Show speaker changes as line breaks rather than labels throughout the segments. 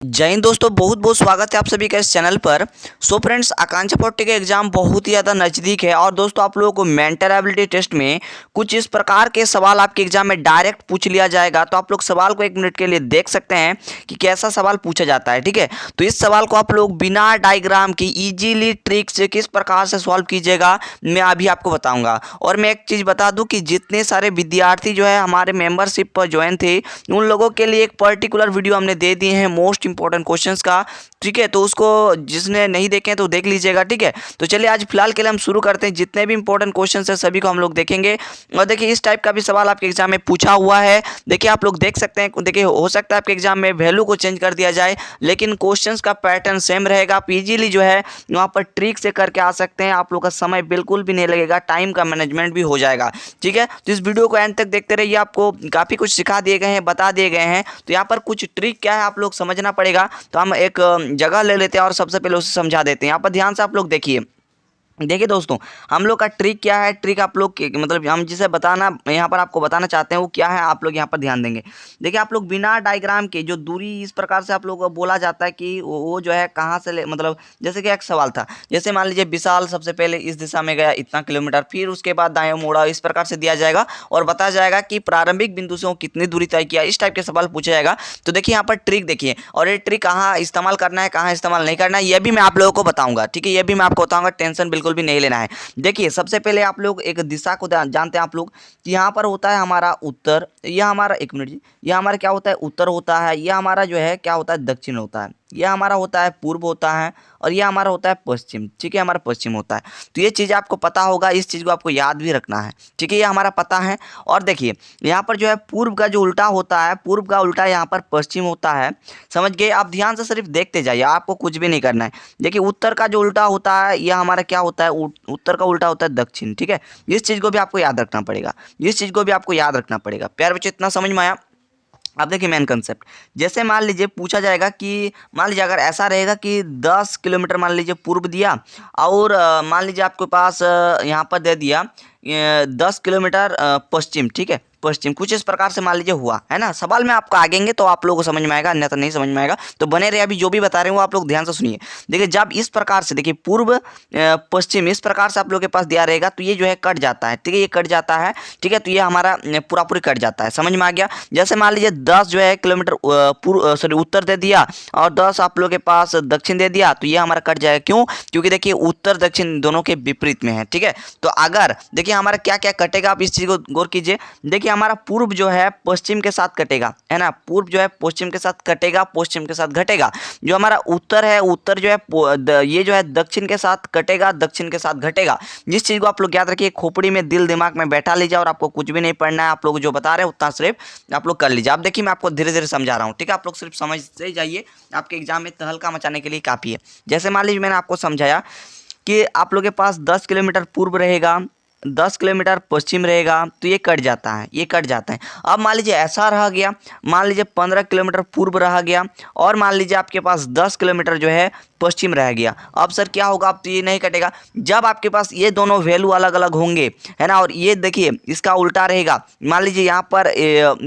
जय हिंद दोस्तों, बहुत बहुत स्वागत है आप सभी का इस चैनल पर। सो फ्रेंड्स, आकांक्षा पोर्टी का एग्जाम बहुत ही ज़्यादा नज़दीक है और दोस्तों आप लोगों को मेंटल एबिलिटी टेस्ट में कुछ इस प्रकार के सवाल आपके एग्जाम में डायरेक्ट पूछ लिया जाएगा। तो आप लोग सवाल को 1 मिनट के लिए देख सकते हैं कि कैसा सवाल पूछा जाता है। ठीक है, तो इस सवाल को आप लोग बिना डायग्राम की ईजीली ट्रिक से किस प्रकार से सॉल्व कीजिएगा मैं अभी आपको बताऊँगा। और मैं एक चीज़ बता दूँ कि जितने सारे विद्यार्थी जो है हमारे मेम्बरशिप पर ज्वाइन थे उन लोगों के लिए एक पर्टिकुलर वीडियो हमने दे दिए हैं मोस्ट इंपॉर्टेंट क्वेश्चंस का। ठीक है, तो उसको जिसने नहीं देखे तो देख लीजिएगा। ठीक है, तो चलिए आज फिलहाल के लिए हम शुरू करते हैं। जितने भी इंपॉर्टेंट क्वेश्चंस हैं सभी को हम लोग देखेंगे। और देखिए इस टाइप का भी सवाल आपके एग्जाम में पूछा हुआ है। देखिए आप लोग देख सकते हैं, देखिए हो सकता है आपके एग्जाम में वैल्यू को चेंज कर दिया जाए लेकिन क्वेश्चंस का पैटर्न सेम रहेगा। आप इजीली जो है वहाँ पर ट्रिक से करके आ सकते हैं। आप लोग का समय बिल्कुल भी नहीं लगेगा, टाइम का मैनेजमेंट भी हो जाएगा। ठीक है, तो इस वीडियो को एंड तक देखते रहिए। आपको काफ़ी कुछ सिखा दिए गए हैं, बता दिए गए हैं। तो यहाँ पर कुछ ट्रिक क्या है आप लोग समझना पड़ेगा। तो हम एक जगह ले लेते हैं और सबसे पहले उसे समझा देते हैं। यहाँ पर ध्यान से आप लोग देखिए। देखिए दोस्तों, हम लोग का ट्रिक क्या है। ट्रिक आप लोग मतलब हम जिसे बताना यहाँ पर आपको बताना चाहते हैं वो क्या है, आप लोग यहाँ पर ध्यान देंगे। देखिए आप लोग बिना डायग्राम के जो दूरी इस प्रकार से आप लोग को बोला जाता है कि वो जो है कहाँ से ले, मतलब जैसे कि एक सवाल था, जैसे मान लीजिए विशाल सबसे पहले इस दिशा में गया इतना किलोमीटर, फिर उसके बाद दाएं मोड़ा, इस प्रकार से दिया जाएगा और बताया जाएगा कि प्रारंभिक बिंदु से वो कितनी दूरी तय किया। इस टाइप के सवाल पूछा जाएगा। तो देखिए यहाँ पर ट्रिक देखिए, और ये ट्रिक कहाँ इस्तेमाल करना है कहाँ इस्तेमाल नहीं करना है ये भी मैं आप लोगों को बताऊंगा। ठीक है, ये भी मैं आपको बताऊंगा, टेंशन बिल्कुल भी नहीं लेना है। देखिए सबसे पहले आप लोग एक दिशा को जानते हैं आप लोग कि यहाँ पर होता है हमारा उत्तर, यह हमारा 1 मिनट जी, यह हमारा क्या होता है उत्तर होता है, यह हमारा जो है क्या होता है दक्षिण होता है, यह हमारा होता है पूर्व होता है और यह हमारा होता है पश्चिम। ठीक है, हमारा पश्चिम होता है। तो ये चीज़ आपको पता होगा, इस चीज़ को आपको याद भी रखना है। ठीक है, ये हमारा पता है। और देखिए यहाँ पर जो है पूर्व का जो उल्टा होता है, पूर्व का उल्टा यहाँ पर पश्चिम होता है। समझ गए? आप ध्यान से सिर्फ देखते जाइए, आपको कुछ भी नहीं करना है। देखिए उत्तर का जो उल्टा होता है यह हमारा क्या होता है, उत्तर का उल्टा होता है दक्षिण। ठीक है, इस चीज़ को भी आपको याद रखना पड़ेगा, इस चीज़ को भी आपको याद रखना पड़ेगा। प्यारे बच्चों, इतना समझ में आया? अब देखिए मेन कंसेप्ट, जैसे मान लीजिए पूछा जाएगा कि मान लीजिए अगर ऐसा रहेगा कि 10 किलोमीटर मान लीजिए पूर्व दिया और मान लीजिए आपके पास यहाँ पर दे दिया 10 किलोमीटर पश्चिम। ठीक है, पश्चिम कुछ इस प्रकार से मान लीजिए हुआ है ना। सवाल में आपको आगेंगे तो आप लोगों को समझ में आएगा, अन्यथा नहीं समझ में आएगा। तो बने रहे, अभी जो भी बता रहे हैं वो आप लोग ध्यान से सुनिए। देखिए जब इस प्रकार से देखिए पूर्व पश्चिम इस प्रकार से आप लोग के पास दिया रहेगा तो ये जो है कट जाता है। ठीक है, ये कट जाता है। ठीक है, तो ये हमारा पूरा पूरी कट जाता है। समझ में आ गया? जैसे मान लीजिए 10 जो है किलोमीटर पूर्व सॉरी उत्तर दे दिया और 10 आप लोग के पास दक्षिण दे दिया तो ये हमारा कट जाएगा। क्यों? क्योंकि देखिए उत्तर दक्षिण दोनों के विपरीत में है। ठीक है, तो अगर देखिए हमारा क्या क्या कटेगा, आप इस चीज़ को गौर कीजिए। देखिए हमारा पूर्व जो है पश्चिम के साथ कटेगा, है ना। पूर्व जो है पश्चिम के साथ कटेगा, पश्चिम के साथ घटेगा। जो हमारा उत्तर है, उत्तर जो है ये जो है दक्षिण के साथ कटेगा, दक्षिण के साथ घटेगा। जिस चीज़ को आप लोग याद रखिए, खोपड़ी में दिल दिमाग में बैठा लीजिए और आपको कुछ भी नहीं पढ़ना है। आप लोग जो बता रहे हैं उतना सिर्फ आप लोग कर लीजिए। आप देखिए मैं आपको धीरे धीरे समझा रहा हूँ। ठीक है, आप लोग सिर्फ समझते जाइए, आपके एग्जाम में तहलका मचाने के लिए काफ़ी है। जैसे मान लीजिए मैंने आपको समझाया कि आप लोग के पास 10 किलोमीटर पूर्व रहेगा, 10 किलोमीटर पश्चिम रहेगा, तो ये कट जाता है, ये कट जाता है। अब मान लीजिए ऐसा रह गया, मान लीजिए 15 किलोमीटर पूर्व रह गया और मान लीजिए आपके पास 10 किलोमीटर जो है पश्चिम रह गया। अब सर क्या होगा? अब तो ये नहीं कटेगा। जब आपके पास ये दोनों वैल्यू अलग अलग होंगे, है ना, और ये देखिए इसका उल्टा रहेगा। मान लीजिए यहाँ पर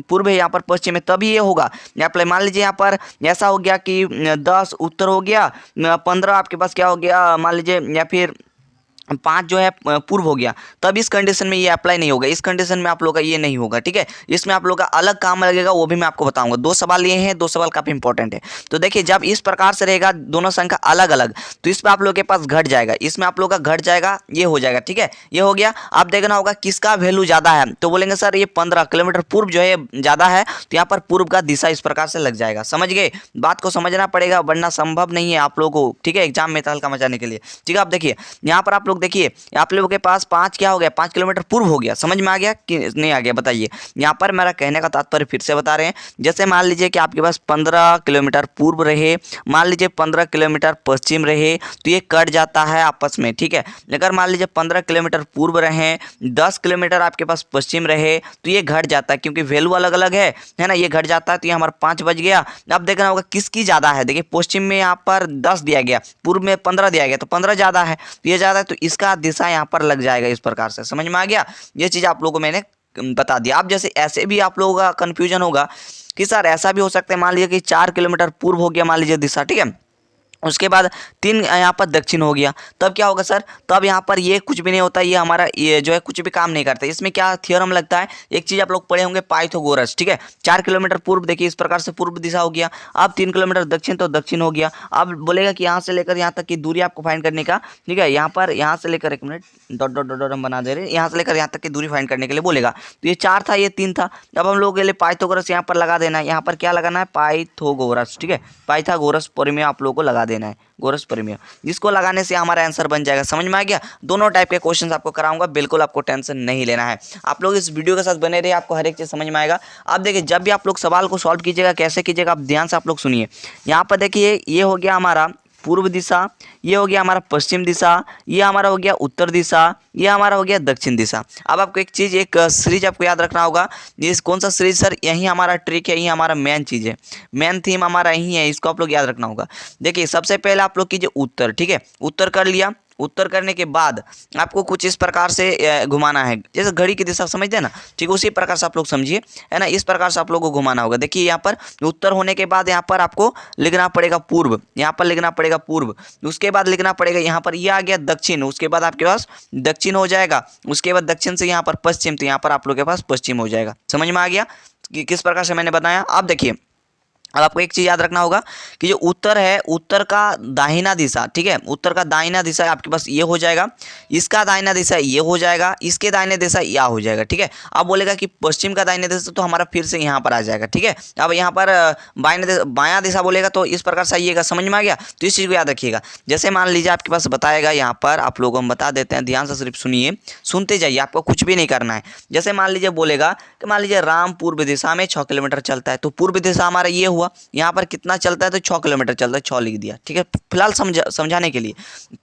पूर्व है, यहाँ पर पश्चिम है, तभी ये होगा। यहाँ पर मान लीजिए यहाँ पर ऐसा हो गया कि 10 उत्तर हो गया, 15 आपके पास क्या हो गया मान लीजिए, या फिर 5 जो है पूर्व हो गया। तब इस कंडीशन में ये अप्लाई नहीं होगा, इस कंडीशन में आप लोग का ये नहीं होगा। ठीक है, इसमें आप लोग का अलग काम लगेगा, वो भी मैं आपको बताऊंगा। 2 सवाल लिए हैं, 2 सवाल काफ़ी इंपॉर्टेंट है। तो देखिए जब इस प्रकार से रहेगा दोनों संख्या अलग अलग तो इस पर आप लोग के पास घट जाएगा, इसमें आप लोग का घट जाएगा, ये हो जाएगा। ठीक है, ये हो गया। अब देखना होगा किसका वैल्यू ज़्यादा है, तो बोलेंगे सर ये 15 किलोमीटर पूर्व जो है ज़्यादा है, तो यहाँ पर पूर्व का दिशा इस प्रकार से लग जाएगा। समझ गए? बात को समझना पड़ेगा वरना संभव नहीं है आप लोगों को। ठीक है, एग्जाम में तहलका मचाने के लिए। ठीक है, आप देखिए यहाँ पर आप लोग देखिए, आप लोगों के पास 5 क्या हो गया, 5 किलोमीटर पूर्व हो गया। समझ में आ गया कि नहीं आ गया बताइए? यहाँ पर मेरा कहने का तात्पर्य फिर से बता रहे हैं। जैसे मान लीजिए कि आपके पास 15 किलोमीटर पूर्व रहे, मान लीजिए 15 किलोमीटर पश्चिम रहे, तो ये कट जाता है आपस में। ठीक है, अगर मान लीजिए 15 किलोमीटर पूर्व रहे, 10 किलोमीटर आपके पास पश्चिम रहे, तो ये घट जाता है क्योंकि वैल्यू अलग अलग है ना। ये घट जाता है तो ये हमारा 5 बच गया। अब देखना होगा किसकी ज़्यादा है। देखिए पश्चिम में यहाँ पर 10 दिया गया, पूर्व में 15 दिया गया, तो 15 ज़्यादा है, तो ये ज़्यादा है, तो इसका दिशा यहाँ पर लग जाएगा इस प्रकार से। समझ में आ गया? ये चीज़ आप लोगों को मैंने बता दिया। अब जैसे ऐसे भी आप लोगों का कन्फ्यूजन होगा कि सर ऐसा भी हो सकता है, मान लीजिए कि 4 किलोमीटर पूर्व हो गया मान लीजिए दिशा, ठीक है, उसके बाद 3 यहाँ पर दक्षिण हो गया, तब क्या होगा सर, तब यहाँ पर ये कुछ भी नहीं होता, ये हमारा ये जो है कुछ भी काम नहीं करता। इसमें क्या थ्योरम लगता है, एक चीज़ आप लोग पढ़े होंगे पाइथागोरस, ठीक है। 4 किलोमीटर पूर्व, देखिए इस प्रकार से पूर्व दिशा हो गया, अब 3 किलोमीटर दक्षिण तो दक्षिण हो गया। अब बोलेगा कि यहाँ से लेकर यहाँ तक की दूरी आपको फाइंड करने का, ठीक है, यहाँ पर यहाँ से लेकर, एक minute, dot dot dot dot हम बना दे रहे हैं, यहाँ से लेकर यहाँ तक की दूरी फाइंड करने के लिए बोलेगा। तो ये 4 था, ये 3 था, अब हम लोग के लिए पाइथागोरस यहाँ पर लगा देना है। यहाँ पर क्या लगाना है, पाइथागोरस, ठीक है, पाइथागोरस प्रमेय आप लोगों को लगा देना है, गोरस प्रमेय, जिसको लगाने से हमारा आंसर बन जाएगा। समझ में आ गया। दोनों टाइप के क्वेश्चंस आपको कराऊंगा, बिल्कुल आपको टेंशन नहीं लेना है। आप लोग इस वीडियो के साथ बने रहिए, आपको हर एक चीज़ समझ में आएगा। अब देखिए जब भी आप लोग सवाल को सॉल्व कीजिएगा, कैसे कीजिएगा, आप ध्यान से आप लोग सुनिए। यहाँ पर देखिए ये हो गया हमारा पूर्व दिशा, ये हो गया हमारा पश्चिम दिशा, ये हमारा हो गया उत्तर दिशा, ये हमारा हो गया दक्षिण दिशा। अब आपको एक चीज़, एक सीरीज आपको याद रखना होगा। ये कौन सा सीरीज सर, यही हमारा ट्रिक है, यही हमारा मेन चीज़ है, मेन थीम हमारा यही है, इसको आप लोग याद रखना होगा। देखिए सबसे पहले आप लोग कीजिए उत्तर, ठीक है, उत्तर कर लिया। उत्तर करने के बाद आपको कुछ इस प्रकार से घुमाना है, जैसे घड़ी की दिशा समझते हैं ना, ठीक उसी प्रकार से आप लोग समझिए, है ना, इस प्रकार से आप लोगों को घुमाना होगा। देखिए यहाँ पर उत्तर होने के बाद यहाँ पर आपको लिखना पड़ेगा पूर्व, यहाँ पर लिखना पड़ेगा पूर्व, उसके बाद लिखना पड़ेगा यहाँ पर ये आ गया दक्षिण, उसके बाद आपके पास दक्षिण हो जाएगा, उसके बाद दक्षिण से यहाँ पर पश्चिम, तो यहाँ पर आप लोग के पास पश्चिम हो जाएगा। समझ में आ गया कि किस प्रकार से मैंने बताया। अब देखिए अब आपको एक चीज़ याद रखना होगा कि जो उत्तर है, उत्तर का दाहिना दिशा, ठीक है, उत्तर का दाहिना दिशा आपके पास ये हो जाएगा, इसका दाहिना दिशा ये हो जाएगा, इसके दाहिने दिशा यह हो जाएगा, ठीक है। अब बोलेगा कि पश्चिम का दाहिने दिशा, तो हमारा फिर से यहाँ पर आ जाएगा, ठीक है। अब यहाँ पर बायां दिशा बोलेगा तो इस प्रकार से आइएगा। समझ में आ गया। तो इस चीज़ को याद रखिएगा। जैसे मान लीजिए आपके पास बताएगा, यहाँ पर आप लोगों को हम बता देते हैं, ध्यान से सिर्फ सुनिए, सुनते जाइए, आपको कुछ भी नहीं करना है। जैसे मान लीजिए बोलेगा कि मान लीजिए राम पूर्व दिशा में 6 किलोमीटर चलता है, तो पूर्व दिशा हमारा ये हुआ, यहाँ पर कितना चलता है, तो 6 किलोमीटर चलता है, 6 लिख दिया, ठीक है, फिलहाल समझाने के लिए।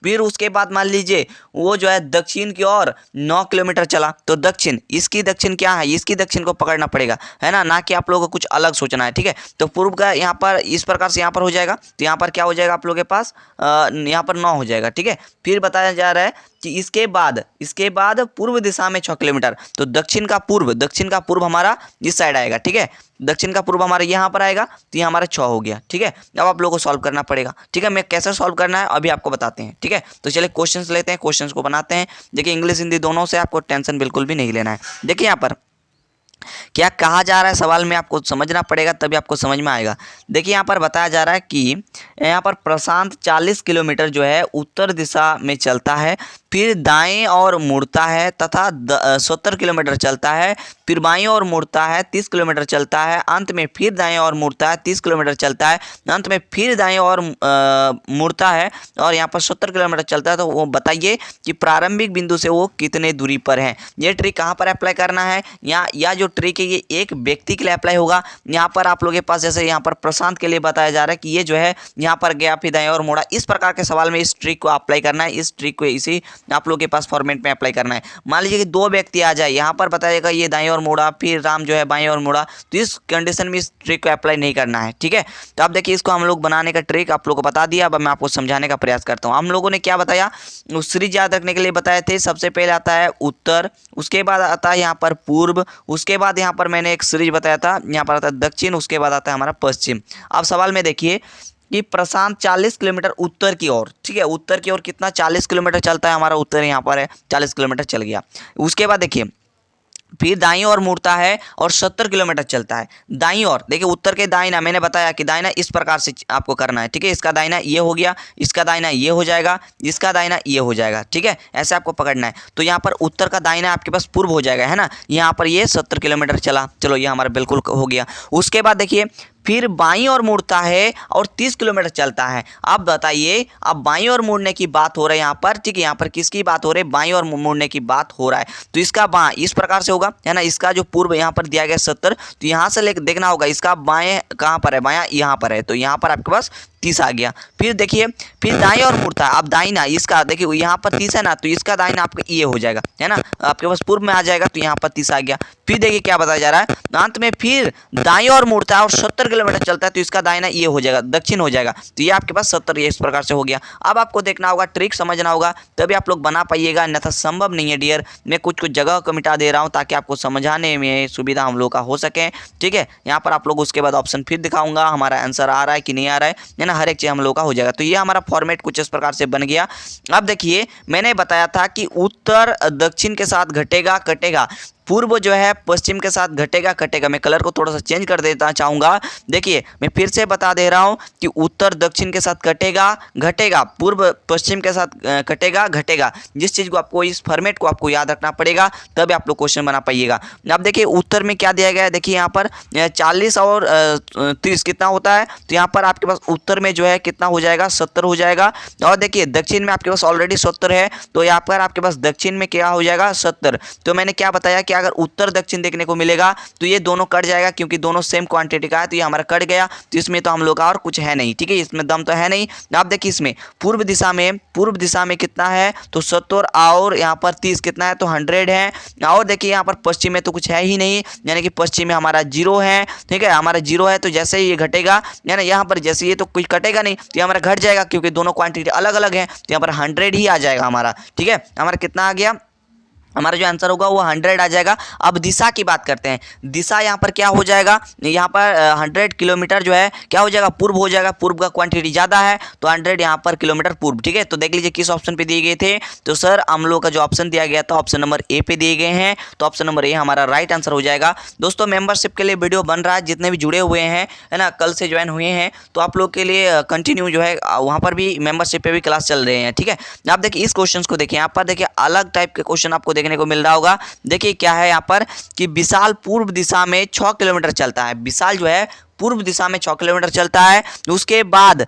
फिर उसके बाद मान लीजिए वो जो है दक्षिण की ओर 9 किलोमीटर चला, तो दक्षिण, इसकी दक्षिण क्या है, इसकी दक्षिण को पकड़ना पड़ेगा, है ना कि आप लोगों को कुछ अलग सोचना है, ठीक है। तो पूर्व का यहाँ पर इस प्रकार से यहाँ पर हो जाएगा, तो यहाँ पर क्या हो जाएगा आप लोगों के पास, यहाँ पर 9 हो जाएगा, ठीक है। फिर बताया जा रहा है कि इसके बाद पूर्व दिशा में 6 किलोमीटर, तो दक्षिण का पूर्व हमारा इस साइड आएगा, ठीक है, दक्षिण का पूर्व हमारा यहाँ पर आएगा, तो ये हमारा 6 हो गया, ठीक है। अब आप लोगों को सॉल्व करना पड़ेगा, ठीक है, मैं कैसे सॉल्व करना है अभी आपको बताते हैं, ठीक है। तो चलिए क्वेश्चंस लेते हैं, क्वेश्चंस को बनाते हैं। देखिए इंग्लिश हिंदी दोनों से आपको टेंशन बिल्कुल भी नहीं लेना है। देखिए यहाँ पर क्या कहा जा रहा है सवाल में, आपको समझना पड़ेगा, तभी आपको समझ में आएगा। देखिए यहाँ पर बताया जा रहा है कि यहाँ पर प्रशांत 40 किलोमीटर जो है उत्तर दिशा में चलता है, फिर दाएं और मुड़ता है तथा 70 किलोमीटर चलता है, फिर बाएं और मुड़ता है, 30 किलोमीटर चलता है, अंत में फिर दाएं और मुड़ता है, 30 किलोमीटर चलता है, अंत में फिर दाएं और मुड़ता है और यहाँ पर 70 किलोमीटर चलता है। तो वो बताइए कि प्रारंभिक बिंदु से वो कितने दूरी पर है। ये ट्रिक कहाँ पर अप्लाई करना है, या जो ट्रिक है ये एक व्यक्ति के लिए अप्लाई होगा। यहाँ पर आप लोगों के पास जैसे यहाँ पर प्रशांत के लिए बताया जा रहा है कि ये जो है यहाँ पर गया फिर दाएं और मुड़ा, इस प्रकार के सवाल में इस ट्रिक को अप्लाई करना है, इस ट्रिक को इसी आप लोगों के पास फॉर्मेट में अप्लाई करना है। मान लीजिए कि 2 व्यक्ति आ जाए, यहाँ पर बताइएगा ये दाएं और मुड़ा, फिर राम जो है बाएं और मुड़ा, तो इस कंडीशन में इस ट्रिक को अप्लाई नहीं करना है, ठीक है। तो आप देखिए इसको हम लोग बनाने का ट्रिक आप लोगों को बता दिया। अब मैं आपको समझाने का प्रयास करता हूँ। हम लोगों ने क्या बताया, उस सीरीज याद रखने के लिए बताए थे। सबसे पहले आता है उत्तर, उसके बाद आता है यहाँ पर पूर्व, उसके बाद यहाँ पर मैंने एक सीरीज बताया था, यहाँ पर आता है दक्षिण, उसके बाद आता है हमारा पश्चिम। अब सवाल में देखिए कि प्रशांत 40 किलोमीटर उत्तर की ओर, ठीक है, उत्तर की ओर कितना 40 किलोमीटर चलता है, हमारा उत्तर यहाँ पर है 40 किलोमीटर चल गया। उसके बाद देखिए फिर दाईं ओर मुड़ता है और 70 किलोमीटर चलता है दाईं ओर। देखिए उत्तर के दाईना, मैंने बताया कि दाईना इस प्रकार से आपको करना है, ठीक है। इसका दाईना ये हो गया, इसका दाईना ये हो जाएगा, इसका दाईना ये हो जाएगा, ठीक है, ऐसे आपको पकड़ना है। तो यहाँ पर उत्तर का दाईना आपके पास पूर्व हो जाएगा, है ना। यहाँ पर ये 70 किलोमीटर चला, चलो ये हमारा बिल्कुल हो गया। उसके बाद देखिए फिर बाईं ओर मुड़ता है और 30 किलोमीटर चलता है। अब बताइए, अब बाईं ओर मुड़ने की बात हो रहा है यहाँ पर, ठीक है, यहाँ पर किसकी बात हो रही है, बाईं ओर मुड़ने की बात हो रहा है। तो इसका बाएं इस प्रकार से होगा, है ना। इसका जो पूर्व यहाँ पर दिया गया 70, तो यहाँ से लेकर देखना होगा इसका बाएं कहाँ पर है, बायां यहाँ पर है, तो यहाँ पर आपके पास 30 आ गया। फिर देखिए, फिर दाएं और मुड़ता है। अब दाहिना इसका देखिए, यहाँ पर 30 है ना, तो इसका दाहिना आपका ये हो जाएगा, है ना, आपके पास पूर्व में आ जाएगा, तो यहाँ पर 30 आ गया। फिर देखिए क्या बताया जा रहा है, अंत में फिर दाएं और मुड़ता है और 70 किलोमीटर चलता है, तो इसका दाहिना ये हो जाएगा, दक्षिण हो जाएगा, तो ये आपके पास 70, ये इस प्रकार से हो गया। अब आपको देखना होगा, ट्रिक समझना होगा, तभी आप लोग बना पाइएगा, अन्यथा संभव नहीं है डियर। मैं कुछ कुछ जगह को मिटा दे रहा हूँ ताकि आपको समझाने में सुविधा हम लोग का हो सके, ठीक है। यहाँ पर आप लोग उसके बाद ऑप्शन फिर दिखाऊंगा, हमारा आंसर आ रहा है कि नहीं आ रहा है ना, हर एक चीज़ हम लोग का हो जाएगा। तो ये हमारा फॉर्मेट कुछ इस प्रकार से बन गया। अब देखिए, मैंने बताया था कि उत्तर दक्षिण के साथ घटेगा कटेगा, पूर्व जो है पश्चिम के साथ घटेगा कटेगा। मैं कलर को थोड़ा सा चेंज कर देता चाहूँगा। देखिए मैं फिर से बता दे रहा हूँ कि उत्तर दक्षिण के साथ कटेगा घटेगा, पूर्व पश्चिम के साथ कटेगा घटेगा। जिस चीज़ को आपको, इस फॉर्मेट को आपको याद रखना पड़ेगा, तब आप लोग क्वेश्चन बना पाइएगा। अब देखिए उत्तर में क्या दिया गया है, देखिए यहाँ पर 40 और 30 कितना होता है, तो यहाँ पर आपके पास उत्तर में जो है कितना हो जाएगा, 70 हो जाएगा। और देखिए दक्षिण में आपके पास ऑलरेडी 70 है, तो यहाँ पर आपके पास दक्षिण में क्या हो जाएगा, 70। तो मैंने क्या बताया कि अगर उत्तर दक्षिण देखने को मिलेगा तो ये दोनों कट जाएगा, क्योंकि दोनों सेम क्वांटिटी का है, तो ये हमारा कट गया। तो इसमें तो हम लोग का और कुछ है नहीं, ठीक है, इसमें दम तो है नहीं। आप देखिए इसमें पूर्व दिशा में कितना है, तो 70 और यहाँ पर 30 कितना है, तो 100 है। और देखिए यहाँ पर पश्चिम में तो कुछ है ही नहीं, यानी कि पश्चिम में हमारा 0 है, ठीक है, हमारा 0 है। तो जैसे ही ये घटेगा, यानी यहाँ पर जैसे ये तो कुछ कटेगा नहीं, तो ये हमारा घट जाएगा, क्योंकि दोनों क्वांटिटी अलग अलग है, तो यहाँ पर 100 ही आ जाएगा हमारा, ठीक है। हमारा कितना आ गया, हमारा जो आंसर होगा वो 100 आ जाएगा। अब दिशा की बात करते हैं, दिशा यहाँ पर क्या हो जाएगा, यहाँ पर 100 किलोमीटर जो है क्या हो जाएगा, पूर्व हो जाएगा, पूर्व का क्वांटिटी ज़्यादा है, तो 100 यहाँ पर किलोमीटर पूर्व, ठीक है। तो देख लीजिए किस ऑप्शन पे दिए गए थे, तो सर हम लोग का जो ऑप्शन दिया गया था ऑप्शन नंबर ए पे दिए गए हैं, तो ऑप्शन नंबर ए हमारा राइट आंसर हो जाएगा। दोस्तों मेंबरशिप के लिए वीडियो बन रहा है, जितने भी जुड़े हुए हैं, है ना, कल से ज्वाइन हुए हैं, तो आप लोग के लिए कंटिन्यू जो है वहाँ पर भी मेंबरशिप पे भी क्लास चल रहे हैं, ठीक है। आप देखिए इस क्वेश्चन को देखिए, यहाँ पर देखिए अलग टाइप के क्वेश्चन आपको देखने को मिल रहा होगा। देखिए क्या है यहाँ पर कि विशाल पूर्व दिशा में 6 किलोमीटर चलता है, विशाल जो है पूर्व दिशा में 6 किलोमीटर चलता है, उसके बाद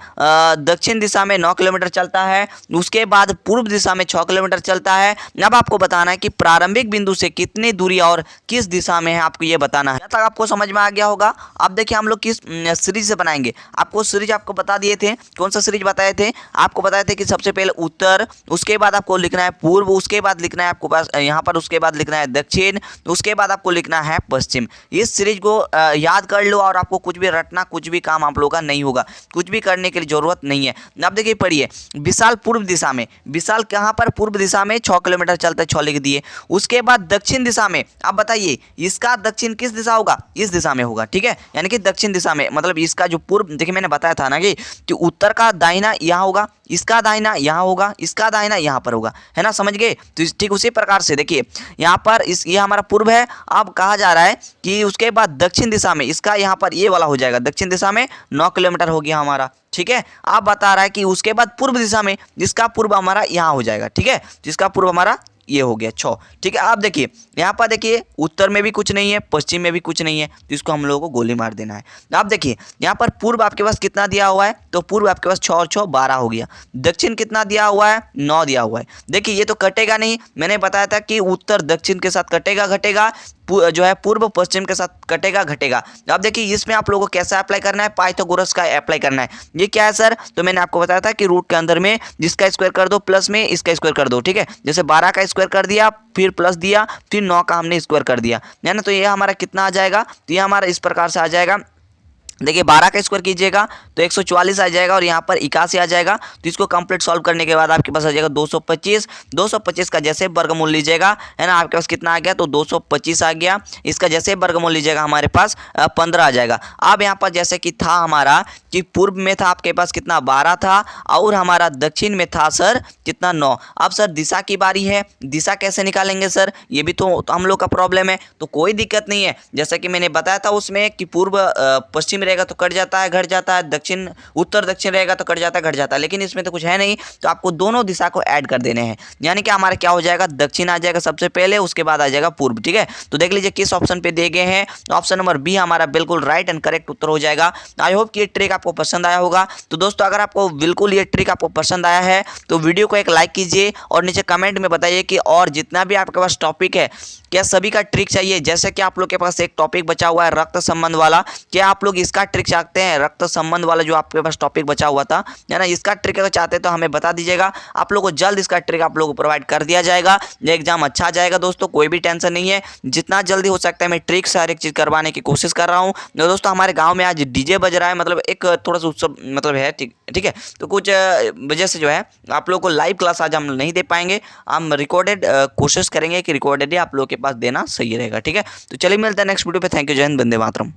दक्षिण दिशा में 9 किलोमीटर चलता है, उसके बाद पूर्व दिशा में 6 किलोमीटर चलता है। अब आपको बताना है कि प्रारंभिक बिंदु से कितनी दूरी और किस दिशा में है, आपको ये बताना है। तब तक आपको समझ में आ गया होगा। अब देखिए हम लोग किस सीरीज से बनाएंगे, आपको सीरीज आपको बता दिए थे, कौन सा सीरीज बताए थे, आपको बताए थे कि सबसे पहले उत्तर, उसके बाद आपको लिखना है पूर्व, उसके बाद लिखना है आपको पास यहाँ पर, उसके बाद लिखना है दक्षिण, उसके बाद आपको लिखना है पश्चिम। इस सीरीज को याद कर लो और आपको कुछ भी रटना, कुछ भी काम आप लोगों का नहीं होगा, कुछ भी करने के लिए जरूरत नहीं है। अब देखिए पढ़िए, विशाल पूर्व दिशा में, विशाल कहाँ पर, पूर्व दिशा में 6 किलोमीटर चलता है, 6 लिख दिए। उसके बाद दक्षिण दिशा में, अब बताइए इसका दक्षिण किस दिशा होगा, इस दिशा में होगा, ठीक है, यानी कि दक्षिण दिशा में, मतलब इसका जो पूर्व, देखिए मैंने बताया था ना कि उत्तर का दाहिना यहाँ होगा, इसका दाहिना यहाँ होगा, इसका दाहिना यहाँ पर होगा, है ना, समझ गए। तो ठीक उसी प्रकार से देखिए यहाँ पर ये हमारा पूर्व है। अब कहा जा रहा है कि उसके बाद दक्षिण दिशा में, इसका यहाँ पर ये वाला हो जाएगा, दक्षिण दिशा में 9 किलोमीटर हो गया हमारा, ठीक है। आप बता रहा है कि उसके बाद पूर्व दिशा में, जिसका पूर्व हमारा यहाँ हो जाएगा, ठीक है, जिसका पूर्व हमारा ये हो गया 6, ठीक है। आप देखिए यहाँ पर देखिए उत्तर में भी कुछ नहीं है, पश्चिम में भी कुछ नहीं है, तो इसको हम लोगों को गोली मार देना है। आप देखिए यहाँ पर पूर्व आपके पास कितना दिया हुआ है, तो पूर्व आपके पास 6 और 6 12 हो गया। दक्षिण कितना दिया हुआ है, 9 दिया हुआ है। देखिए ये तो कटेगा नहीं, मैंने बताया था कि उत्तर दक्षिण के साथ कटेगा घटेगा, जो है पूर्व पश्चिम के साथ कटेगा घटेगा। अब देखिए इसमें आप लोगों को कैसा अप्लाई करना है, पाइथागोरस का अप्लाई करना है। ये क्या है सर, तो मैंने आपको बताया था कि रूट के अंदर में जिसका स्क्वायर कर दो प्लस में इसका स्क्वायर कर दो, ठीक है। जैसे 12 का स्क्वायर कर दिया, फिर प्लस दिया, फिर 9 का हमने स्क्वायर कर दिया, है ना। तो ये हमारा कितना आ जाएगा, तो ये हमारा इस प्रकार से आ जाएगा। देखिए 12 का स्क्वायर कीजिएगा तो 144 आ जाएगा, और यहाँ पर 81 आ जाएगा। तो इसको कंप्लीट सॉल्व करने के बाद आपके पास आ जाएगा 225। 225 का जैसे वर्गमूल लीजिएगा, है ना, आपके पास कितना आ गया, तो 225 आ गया। इसका जैसे वर्गमूल लीजिएगा हमारे पास 15 आ जाएगा। अब यहाँ पर जैसे कि था हमारा कि पूर्व में था आपके पास कितना 12 था, और हमारा दक्षिण में था सर कितना 9। अब सर दिशा की बारी है, दिशा कैसे निकालेंगे सर, ये भी तो हम लोग का प्रॉब्लम है। तो कोई दिक्कत नहीं है, जैसे कि मैंने बताया था उसमें कि पूर्व पश्चिम रहेगा तो कट जाता है घट जाता है, दक्षिण उत्तर दक्षिण रहेगा तो कट जाता है घट जाता है, लेकिन इसमें तो कुछ है नहीं। तो आपको दोनों दिशा को ऐड कर देने हैं, यानी कि हमारा क्या हो जाएगा, दक्षिण आ जाएगा सबसे पहले, उसके बाद आ जाएगा पूर्व, ठीक है। तो देख लीजिए किस ऑप्शन पे दिए गए हैं, ऑप्शन नंबर बी हमारा बिल्कुल राइट एंड करेक्ट उत्तर हो जाएगा। आई होप कि ये ट्रिक आपको पसंद आया होगा। तो दोस्तों अगर आपको बिल्कुल ये ट्रिक आपको पसंद आया है तो वीडियो को एक लाइक कीजिए, और नीचे कमेंट में बताइए कि और जितना भी आपके पास टॉपिक है क्या सभी का ट्रिक चाहिए। जैसे कि आप लोग के पास एक टॉपिक बचा हुआ है रक्त संबंध वाला, क्या आप लोग इसके इसका ट्रिक चाहते हैं, रक्त संबंध वाला जो आपके पास टॉपिक बचा हुआ था, है ना, इसका ट्रिक अगर चाहते हैं तो हमें बता दीजिएगा, आप लोगों को जल्द इसका ट्रिक आप लोगों को प्रोवाइड कर दिया जाएगा। ये एग्जाम अच्छा जाएगा दोस्तों, कोई भी टेंशन नहीं है। जितना जल्दी हो सकता है मैं ट्रिक से हर एक चीज़ करवाने की कोशिश कर रहा हूँ। दोस्तों हमारे गाँव में आज डीजे बज रहा है, मतलब एक थोड़ा सा उत्सव मतलब है, ठीक है। तो कुछ वजह से जो है आप लोगों को लाइव क्लास आज हम नहीं दे पाएंगे, हम रिकॉर्डेड कोशिश करेंगे कि रिकॉर्डेड ही आप लोगों के पास देना सही रहेगा, ठीक है। तो चलिए मिलते हैं नेक्स्ट वीडियो पे। थैंक यू, जय हिंद, वंदे मातरम।